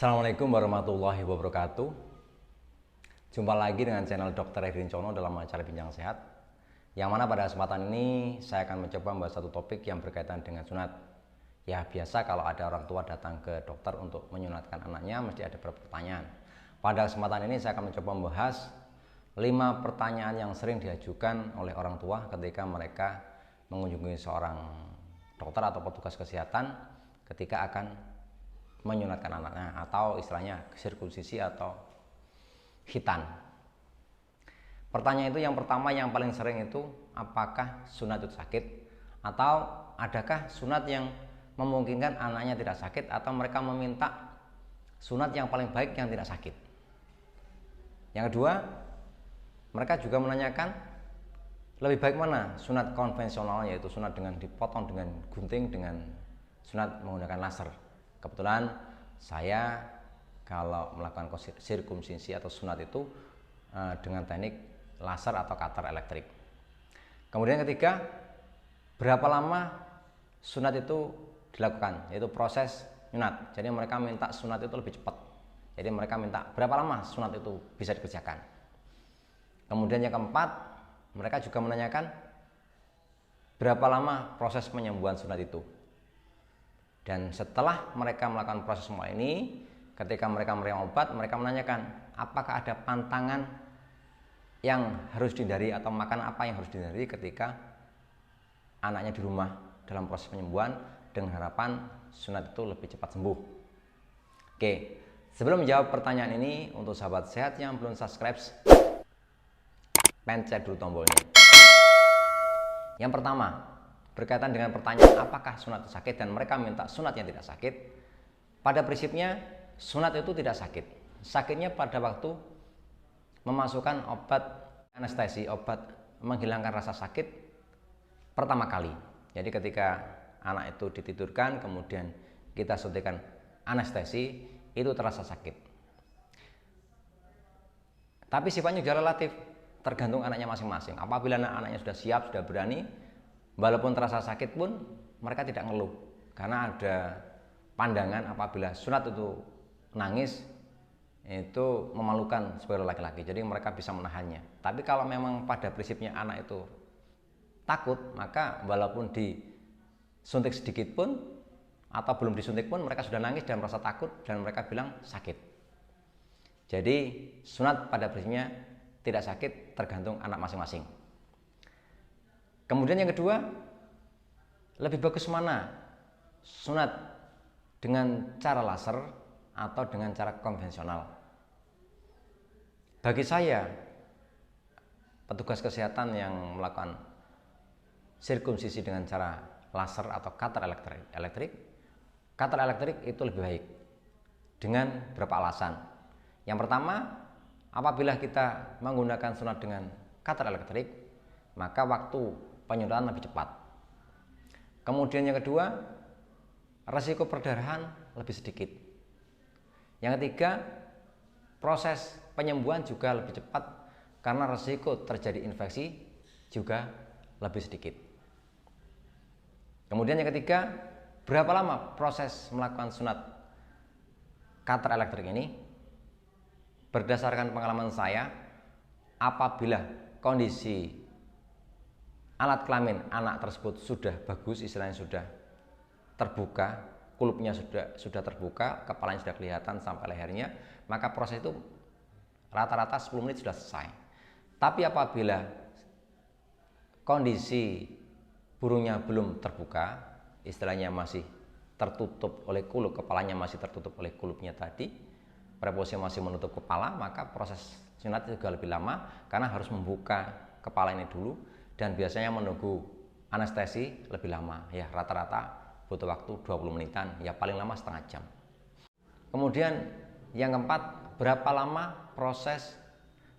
Assalamualaikum warahmatullahi wabarakatuh. Jumpa lagi dengan channel Dr. Edwin Cono dalam acara Bincang Sehat, yang mana pada kesempatan ini saya akan mencoba membahas satu topik yang berkaitan dengan sunat. Ya, biasa kalau ada orang tua datang ke dokter untuk menyunatkan anaknya mesti ada beberapa pertanyaan. Pada kesempatan ini saya akan mencoba membahas 5 pertanyaan yang sering diajukan oleh orang tua ketika mereka mengunjungi seorang dokter atau petugas kesehatan ketika akan menyunatkan anaknya, atau istilahnya sirkumsisi atau khitan. Pertanyaan itu yang pertama yang paling sering itu, apakah sunat itu sakit, atau adakah sunat yang memungkinkan anaknya tidak sakit, atau mereka meminta sunat yang paling baik yang tidak sakit. Yang kedua, mereka juga menanyakan lebih baik mana, sunat konvensional yaitu sunat dengan dipotong dengan gunting, dengan sunat menggunakan laser. Kebetulan saya kalau melakukan sirkumsisi atau sunat itu dengan teknik laser atau cutter elektrik. Kemudian ketiga, berapa lama sunat itu dilakukan, yaitu proses sunat. Jadi mereka minta sunat itu lebih cepat. Jadi mereka minta berapa lama sunat itu bisa dikerjakan. Kemudian yang keempat, mereka juga menanyakan berapa lama proses penyembuhan sunat itu. Dan setelah mereka melakukan proses semua ini, ketika mereka memberikan obat, mereka menanyakan apakah ada pantangan yang harus dihindari atau makan apa yang harus dihindari ketika anaknya di rumah dalam proses penyembuhan, dengan harapan sunat itu lebih cepat sembuh. Oke, sebelum menjawab pertanyaan ini, untuk sahabat sehat yang belum subscribe, pencet dulu tombolnya. Yang pertama, berkaitan dengan pertanyaan apakah sunat itu sakit dan mereka minta sunat yang tidak sakit. Pada prinsipnya sunat itu tidak sakit. Sakitnya pada waktu memasukkan obat anestesi, obat menghilangkan rasa sakit pertama kali. Jadi ketika anak itu ditidurkan kemudian kita suntikan anestesi, itu terasa sakit. Tapi sifatnya juga relatif, tergantung anaknya masing-masing. Apabila anaknya sudah siap, sudah berani, walaupun terasa sakit pun mereka tidak ngeluh, karena ada pandangan apabila sunat itu nangis itu memalukan sebagai laki-laki, jadi mereka bisa menahannya. Tapi kalau memang pada prinsipnya anak itu takut, maka walaupun disuntik sedikit pun atau belum disuntik pun mereka sudah nangis dan merasa takut dan mereka bilang sakit. Jadi sunat pada prinsipnya tidak sakit, tergantung anak masing-masing. Kemudian yang kedua, lebih bagus mana, sunat dengan cara laser atau dengan cara konvensional? Bagi saya, petugas kesehatan yang melakukan sirkumsisi dengan cara laser atau cutter elektrik, cutter elektrik itu lebih baik dengan beberapa alasan. Yang pertama, apabila kita menggunakan sunat dengan cutter elektrik, maka waktu penyunatan lebih cepat. Kemudian yang kedua, resiko perdarahan lebih sedikit. Yang ketiga, proses penyembuhan juga lebih cepat karena resiko terjadi infeksi juga lebih sedikit. Kemudian yang ketiga, berapa lama proses melakukan sunat cutter elektrik ini? Berdasarkan pengalaman saya, apabila kondisi alat kelamin anak tersebut sudah bagus, istilahnya sudah terbuka, kulupnya sudah terbuka, kepalanya sudah kelihatan sampai lehernya, maka proses itu rata-rata 10 menit sudah selesai. Tapi apabila kondisi burungnya belum terbuka, istilahnya masih tertutup oleh kulup, kepalanya masih tertutup oleh kulupnya tadi, preposisi masih menutup kepala, maka proses sunat juga lebih lama karena harus membuka kepala ini dulu. Dan biasanya menunggu anestesi lebih lama, ya rata-rata butuh waktu 20 menitan, ya paling lama setengah jam. Kemudian yang keempat, berapa lama proses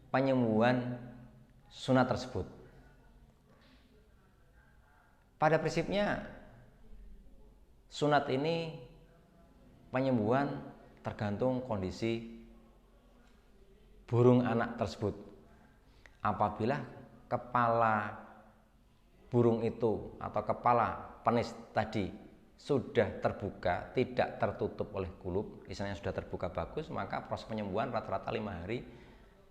penyembuhan sunat tersebut? Pada prinsipnya sunat ini penyembuhan tergantung kondisi burung anak tersebut. Apabila kepala burung itu atau kepala penis tadi sudah terbuka, tidak tertutup oleh kulup, istilahnya sudah terbuka bagus, maka proses penyembuhan rata-rata 5 hari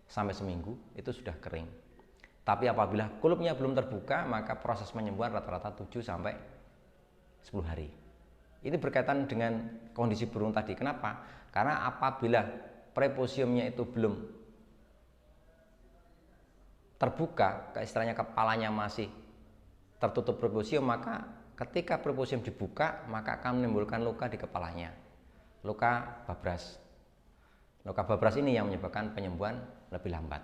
sampai seminggu itu sudah kering. Tapi apabila kulupnya belum terbuka, maka proses penyembuhan rata-rata 7 sampai 10 hari. Ini berkaitan dengan kondisi burung tadi. Kenapa? Karena apabila preposiumnya itu belum terbuka, istilahnya kepalanya masih tertutup preposium, maka ketika preposium dibuka, maka akan menimbulkan luka di kepalanya, luka babras. Luka babras ini yang menyebabkan penyembuhan lebih lambat.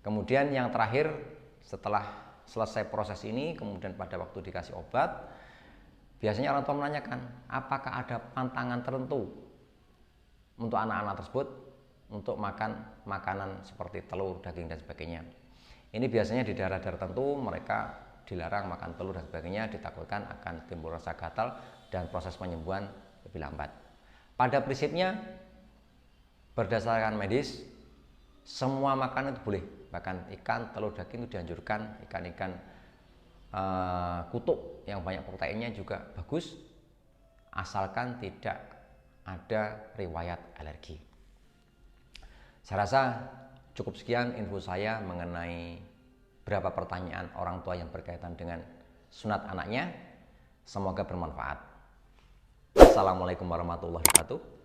Kemudian yang terakhir, setelah selesai proses ini, kemudian pada waktu dikasih obat, biasanya orang tua menanyakan, apakah ada pantangan tertentu untuk anak-anak tersebut untuk makan makanan seperti telur, daging, dan sebagainya. Ini biasanya di daerah-daerah tertentu mereka dilarang makan telur dan sebagainya, ditakutkan akan timbul rasa gatal dan proses penyembuhan lebih lambat. Pada prinsipnya, berdasarkan medis, semua makanan itu boleh, bahkan ikan, telur, daging itu dianjurkan, ikan-ikan kutuk yang banyak proteinnya juga bagus, asalkan tidak ada riwayat alergi. Saya rasa cukup sekian info saya mengenai berapa pertanyaan orang tua yang berkaitan dengan sunat anaknya. Semoga bermanfaat. Assalamualaikum warahmatullahi wabarakatuh.